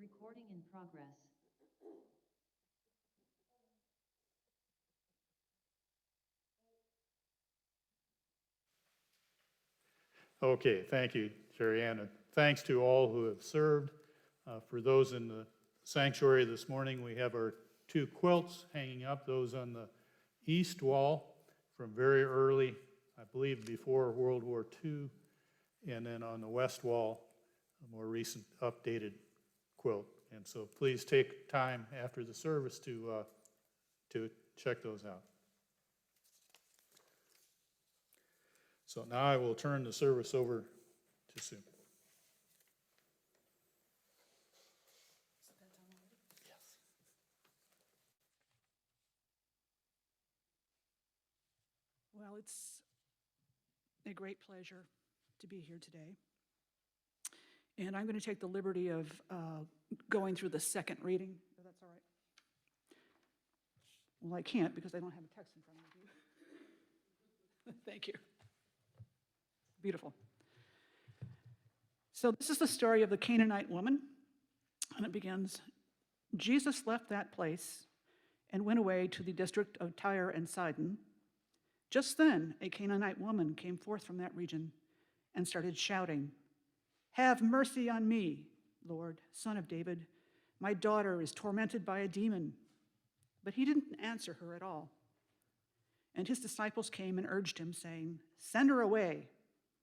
Recording in progress. Okay, thank you, Sherry Ann, and thanks to all who have served. For those in the sanctuary this morning, we have our two quilts hanging up, those on the east wall from very early, I believe before World War II, and then on the west wall, a more recent updated quilt. And so please take time after the service to check those out. So now I will turn the service over to Sue. Yes. Well, it's a great pleasure to be here today. And I'm going to take the liberty of going through the second reading, if that's all right. Well, I can't because I don't have a text in front of me. Thank you. Beautiful. So this is the story of the Canaanite woman, and it begins, Jesus left that place and went away to the district of Tyre and Sidon. Just then, a Canaanite woman came forth from that region and started shouting, "Have mercy on me, Lord, Son of David. My daughter is tormented by a demon." But he didn't answer her at all. And his disciples came and urged him, saying, "Send her away,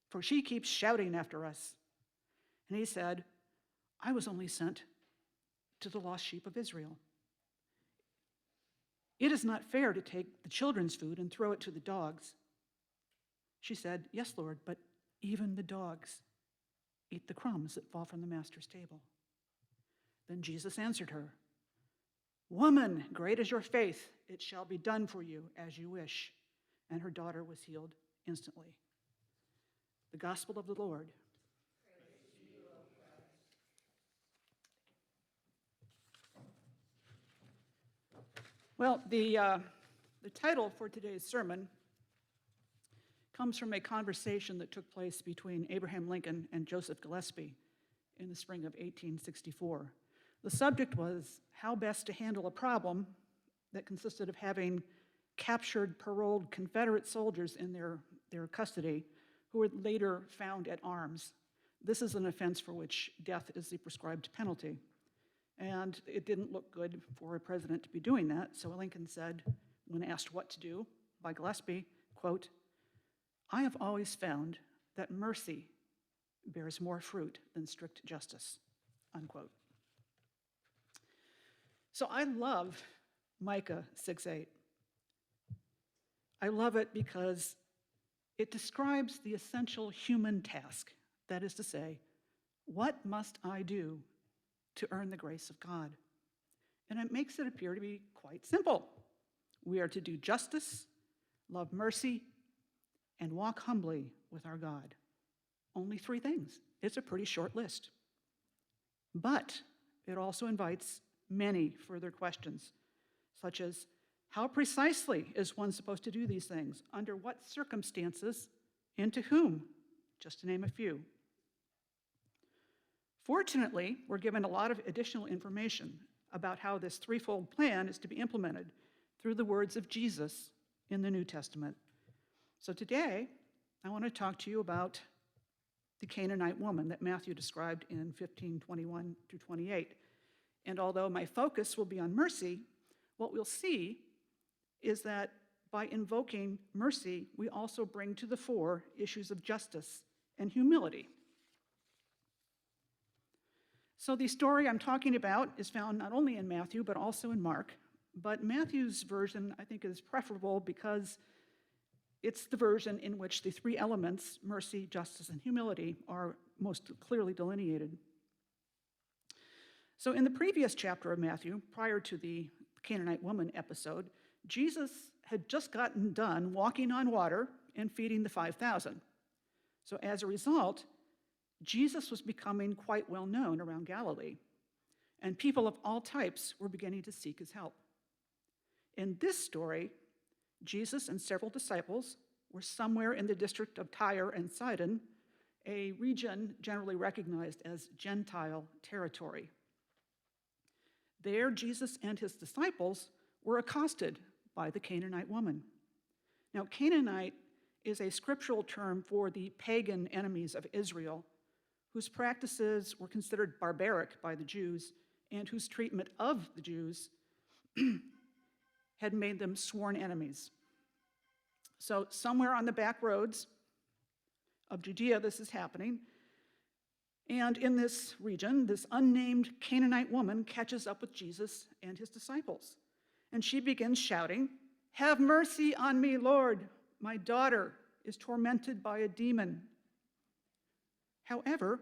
for she keeps shouting after us." And he said, "I was only sent to the lost sheep of Israel. It is not fair to take the children's food and throw it to the dogs." She said, "Yes, Lord, but even the dogs eat the crumbs that fall from the master's table." Then Jesus answered her, "Woman, great is your faith. It shall be done for you as you wish." And her daughter was healed instantly. The gospel of the Lord. Well, the title for today's sermon comes from a conversation that took place between Abraham Lincoln and Joseph Gillespie in the spring of 1864. The subject was how best to handle a problem that consisted of having captured, paroled Confederate soldiers in their custody who were later found at arms. This is an offense for which death is the prescribed penalty. And it didn't look good for a president to be doing that, so Lincoln said, when asked what to do by Gillespie, quote, "I have always found that mercy bears more fruit than strict justice," unquote. So I love Micah 6:8. I love it because it describes the essential human task. That is to say, what must I do to earn the grace of God? And it makes it appear to be quite simple. We are to do justice, love mercy, and walk humbly with our God. Only 3 things. It's a pretty short list. But it also invites many further questions, such as, how precisely is one supposed to do these things? Under what circumstances? And to whom? Just to name a few. Fortunately, we're given a lot of additional information about how this threefold plan is to be implemented through the words of Jesus in the New Testament. So today, I want to talk to you about the Canaanite woman that Matthew described in 15:21 through 28. And although my focus will be on mercy, what we'll see is that by invoking mercy, we also bring to the fore issues of justice and humility. So the story I'm talking about is found not only in Matthew, but also in Mark. But Matthew's version, I think, is preferable because it's the version in which the 3 elements, mercy, justice, and humility, are most clearly delineated. So in the previous chapter of Matthew, prior to the Canaanite woman episode, Jesus had just gotten done walking on water and feeding the 5,000. So as a result, Jesus was becoming quite well known around Galilee, and people of all types were beginning to seek his help. In this story, Jesus and several disciples were somewhere in the district of Tyre and Sidon, a region generally recognized as Gentile territory. There, Jesus and his disciples were accosted by the Canaanite woman. Now, Canaanite is a scriptural term for the pagan enemies of Israel, whose practices were considered barbaric by the Jews and whose treatment of the Jews had made them sworn enemies. So somewhere on the back roads of Judea, this is happening. And in this region, this unnamed Canaanite woman catches up with Jesus and his disciples. And she begins shouting, "Have mercy on me, Lord. My daughter is tormented by a demon." However,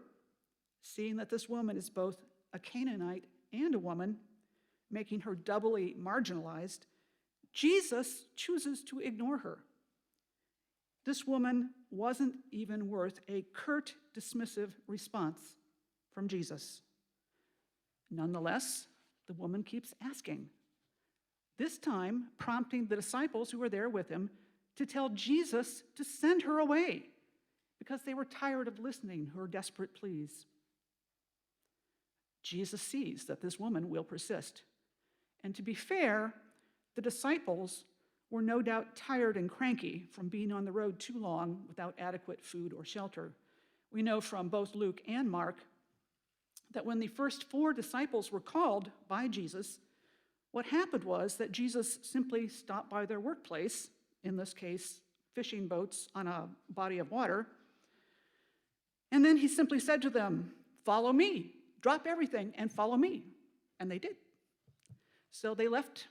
seeing that this woman is both a Canaanite and a woman, making her doubly marginalized, Jesus chooses to ignore her. This woman wasn't even worth a curt, dismissive response from Jesus. Nonetheless, the woman keeps asking, this time prompting the disciples who were there with him to tell Jesus to send her away because they were tired of listening to her desperate pleas. Jesus sees that this woman will persist. And to be fair, the disciples were no doubt tired and cranky from being on the road too long without adequate food or shelter. We know from both Luke and Mark that when the first 4 disciples were called by Jesus, what happened was that Jesus simply stopped by their workplace, in this case, fishing boats on a body of water, and then he simply said to them, "Follow me, drop everything and follow me." And they did. So they left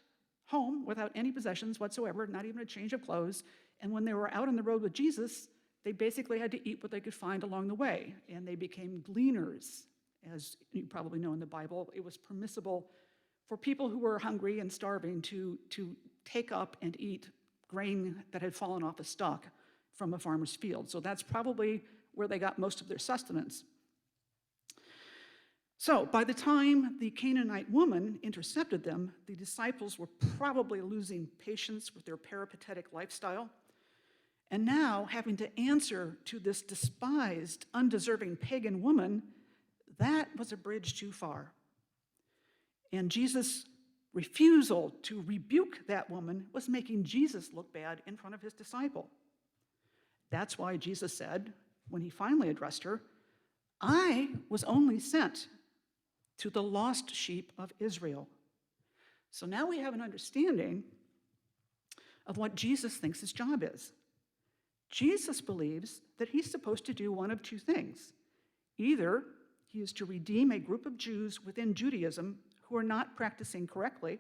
home without any possessions whatsoever, not even a change of clothes. And when they were out on the road with Jesus, they basically had to eat what they could find along the way. And they became gleaners. As you probably know in the Bible, it was permissible for people who were hungry and starving to take up and eat grain that had fallen off a stalk from a farmer's field. So that's probably where they got most of their sustenance. So by the time the Canaanite woman intercepted them, the disciples were probably losing patience with their peripatetic lifestyle. And now, having to answer to this despised, undeserving pagan woman, that was a bridge too far. And Jesus' refusal to rebuke that woman was making Jesus look bad in front of his disciple. That's why Jesus said, when he finally addressed her, "I was only sent to the lost sheep of Israel." So now we have an understanding of what Jesus thinks his job is. Jesus believes that he's supposed to do one of 2 things. Either he is to redeem a group of Jews within Judaism who are not practicing correctly,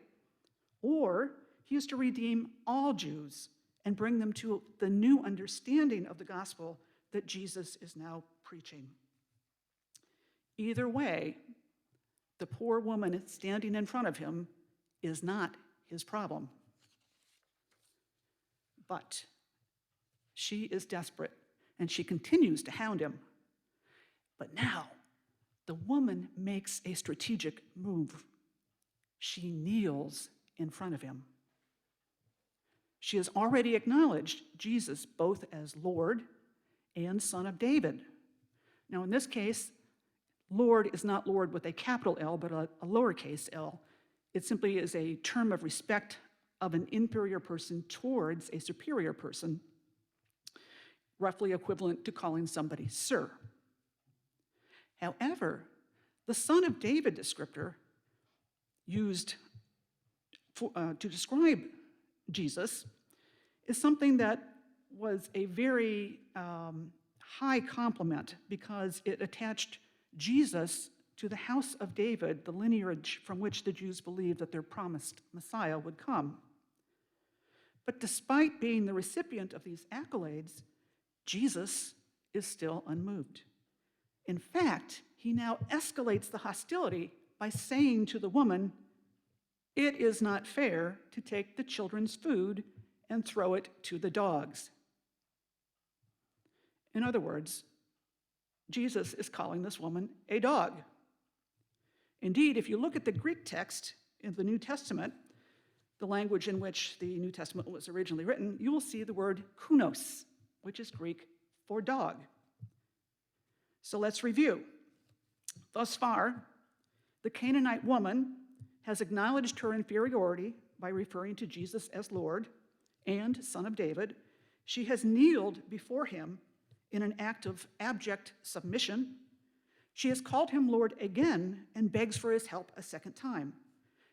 or he is to redeem all Jews and bring them to the new understanding of the gospel that Jesus is now preaching. Either way, the poor woman standing in front of him is not his problem. But she is desperate, and she continues to hound him. But now, the woman makes a strategic move. She kneels in front of him. She has already acknowledged Jesus both as Lord and Son of David. Now, in this case, Lord is not Lord with a capital L, but a lowercase l. It simply is a term of respect of an inferior person towards a superior person, roughly equivalent to calling somebody sir. However, the Son of David descriptor used to describe Jesus is something that was a very high compliment because it attached Jesus to the house of David, the lineage from which the Jews believed that their promised Messiah would come. But despite being the recipient of these accolades, Jesus is still unmoved. In fact, he now escalates the hostility by saying to the woman, "It is not fair to take the children's food and throw it to the dogs." In other words, Jesus is calling this woman a dog. Indeed, if you look at the Greek text in the New Testament, the language in which the New Testament was originally written, you will see the word kunos, which is Greek for dog. So let's review. Thus far, the Canaanite woman has acknowledged her inferiority by referring to Jesus as Lord and Son of David. She has kneeled before him in an act of abject submission. She has called him Lord again and begs for his help a second time.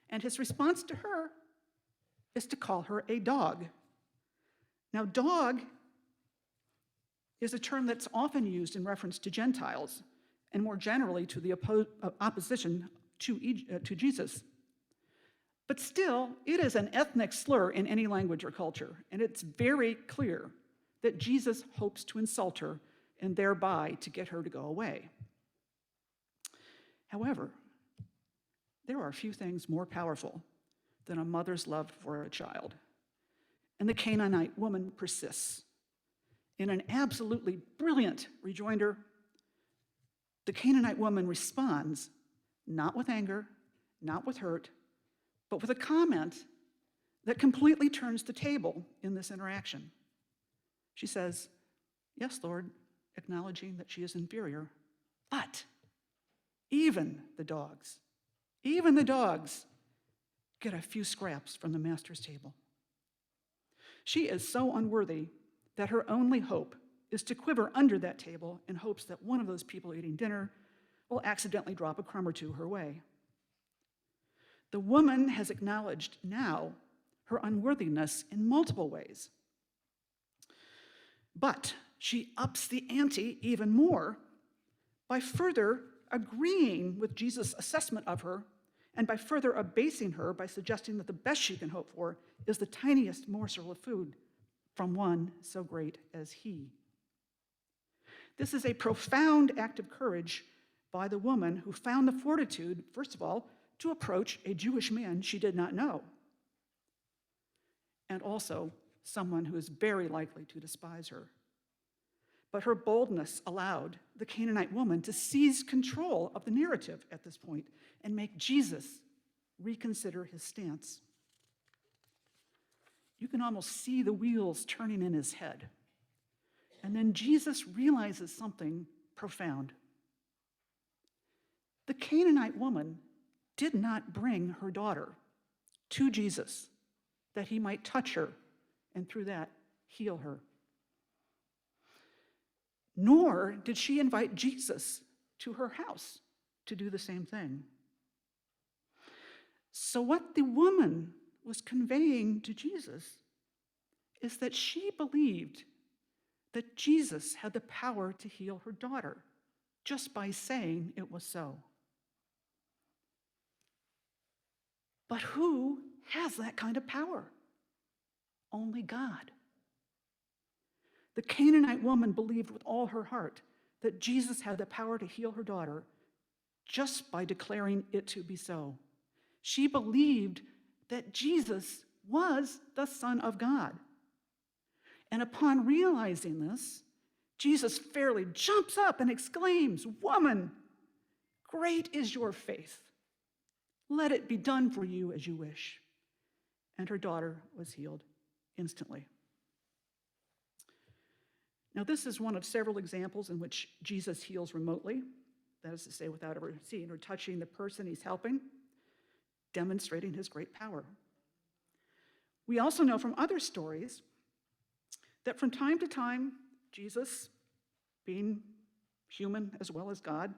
And his response to her is to call her a dog. Now, dog is a term that's often used in reference to Gentiles and more generally to the opposition to Jesus. But still, it is an ethnic slur in any language or culture, and it's very clear that Jesus hopes to insult her and thereby to get her to go away. However, there are few things more powerful than a mother's love for a child. And the Canaanite woman persists. In an absolutely brilliant rejoinder, the Canaanite woman responds, not with anger, not with hurt, but with a comment that completely turns the table in this interaction. She says, "Yes, Lord," acknowledging that she is inferior, "but even the dogs get a few scraps from the master's table." She is so unworthy that her only hope is to quiver under that table in hopes that one of those people eating dinner will accidentally drop a crumb or two her way. The woman has acknowledged now her unworthiness in multiple ways. But she ups the ante even more by further agreeing with Jesus' assessment of her and by further abasing her by suggesting that the best she can hope for is the tiniest morsel of food from one so great as he. This is a profound act of courage by the woman who found the fortitude, first of all, to approach a Jewish man she did not know, and also someone who is very likely to despise her. But her boldness allowed the Canaanite woman to seize control of the narrative at this point and make Jesus reconsider his stance. You can almost see the wheels turning in his head. And then Jesus realizes something profound. The Canaanite woman did not bring her daughter to Jesus that he might touch her and through that heal her. Nor did she invite Jesus to her house to do the same thing. So what the woman was conveying to Jesus is that she believed that Jesus had the power to heal her daughter just by saying it was so. But who has that kind of power? Only God. The Canaanite woman believed with all her heart that Jesus had the power to heal her daughter just by declaring it to be so. She believed that Jesus was the Son of God. And upon realizing this, Jesus fairly jumps up and exclaims, "Woman, great is your faith. Let it be done for you as you wish." And her daughter was healed instantly. Now, this is one of several examples in which Jesus heals remotely, that is to say, without ever seeing or touching the person he's helping, demonstrating his great power. We also know from other stories that from time to time, Jesus, being human as well as God,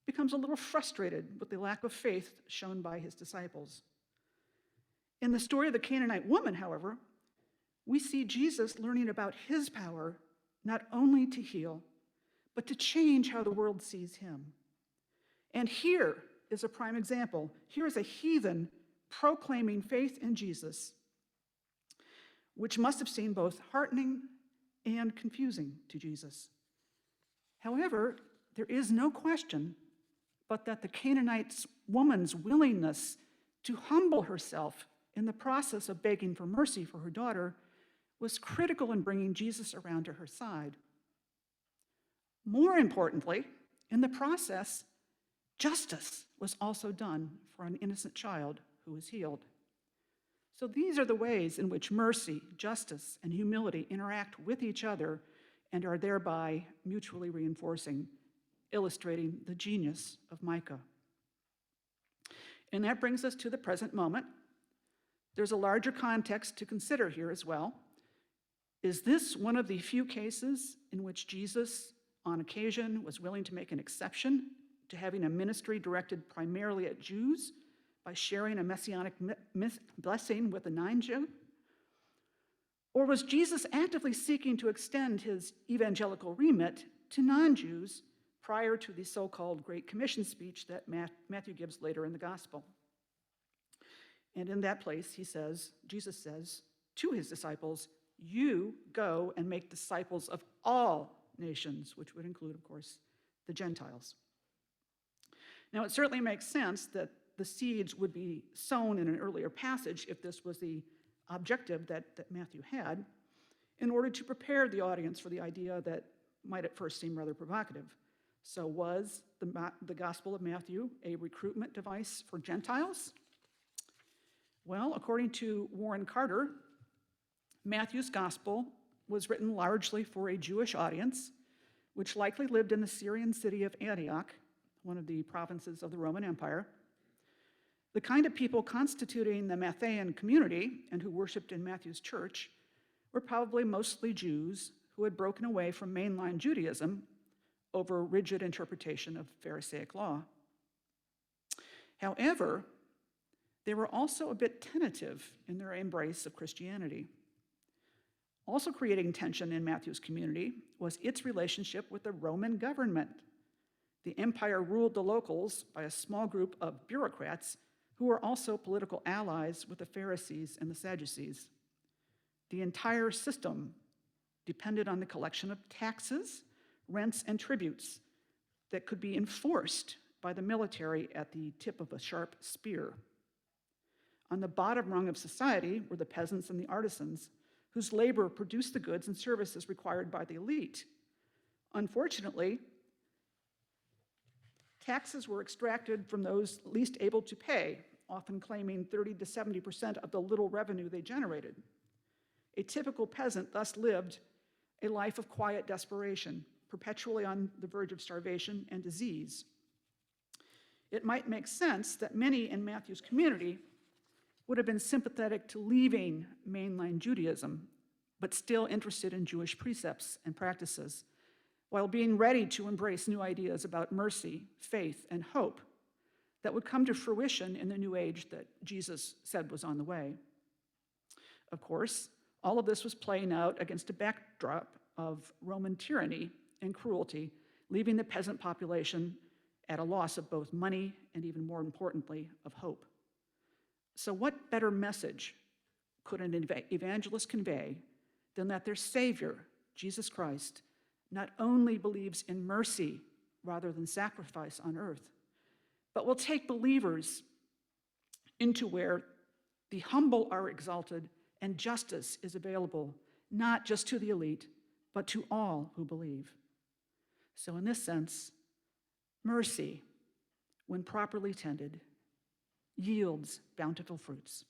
becomes a little frustrated with the lack of faith shown by his disciples. In the story of the Canaanite woman, however, we see Jesus learning about his power not only to heal, but to change how the world sees him. And here is a prime example. Here is a heathen proclaiming faith in Jesus, which must have seemed both heartening and confusing to Jesus. However, there is no question but that the Canaanite woman's willingness to humble herself in the process of begging for mercy for her daughter was critical in bringing Jesus around to her side. More importantly, in the process, justice was also done for an innocent child who was healed. So these are the ways in which mercy, justice, and humility interact with each other and are thereby mutually reinforcing, illustrating the genius of Micah. And that brings us to the present moment. There's a larger context to consider here as well. Is this one of the few cases in which Jesus, on occasion, was willing to make an exception to having a ministry directed primarily at Jews by sharing a messianic blessing with a non-Jew? Or was Jesus actively seeking to extend his evangelical remit to non-Jews prior to the so-called Great Commission speech that Matthew gives later in the gospel? And in that place, Jesus says to his disciples, "You go and make disciples of all nations," which would include, of course, the Gentiles. Now, it certainly makes sense that the seeds would be sown in an earlier passage if this was the objective that Matthew had, in order to prepare the audience for the idea that might at first seem rather provocative. So was the Gospel of Matthew a recruitment device for Gentiles? Well, according to Warren Carter, Matthew's Gospel was written largely for a Jewish audience, which likely lived in the Syrian city of Antioch, one of the provinces of the Roman Empire. The kind of people constituting the Matthean community and who worshiped in Matthew's church were probably mostly Jews who had broken away from mainline Judaism over rigid interpretation of Pharisaic law. However, they were also a bit tentative in their embrace of Christianity. Also creating tension in Matthew's community was its relationship with the Roman government. The empire ruled the locals by a small group of bureaucrats who were also political allies with the Pharisees and the Sadducees. The entire system depended on the collection of taxes, rents, and tributes that could be enforced by the military at the tip of a sharp spear. On the bottom rung of society were the peasants and the artisans, whose labor produced the goods and services required by the elite. Unfortunately, taxes were extracted from those least able to pay, often claiming 30 to 70% of the little revenue they generated. A typical peasant thus lived a life of quiet desperation, perpetually on the verge of starvation and disease. It might make sense that many in Matthew's community would have been sympathetic to leaving mainline Judaism, but still interested in Jewish precepts and practices, while being ready to embrace new ideas about mercy, faith, and hope that would come to fruition in the new age that Jesus said was on the way. Of course, all of this was playing out against a backdrop of Roman tyranny and cruelty, leaving the peasant population at a loss of both money and, even more importantly, of hope. So what better message could an evangelist convey than that their Savior, Jesus Christ, not only believes in mercy rather than sacrifice on earth, but will take believers into where the humble are exalted and justice is available, not just to the elite, but to all who believe. So in this sense, mercy, when properly tended, yields bountiful fruits.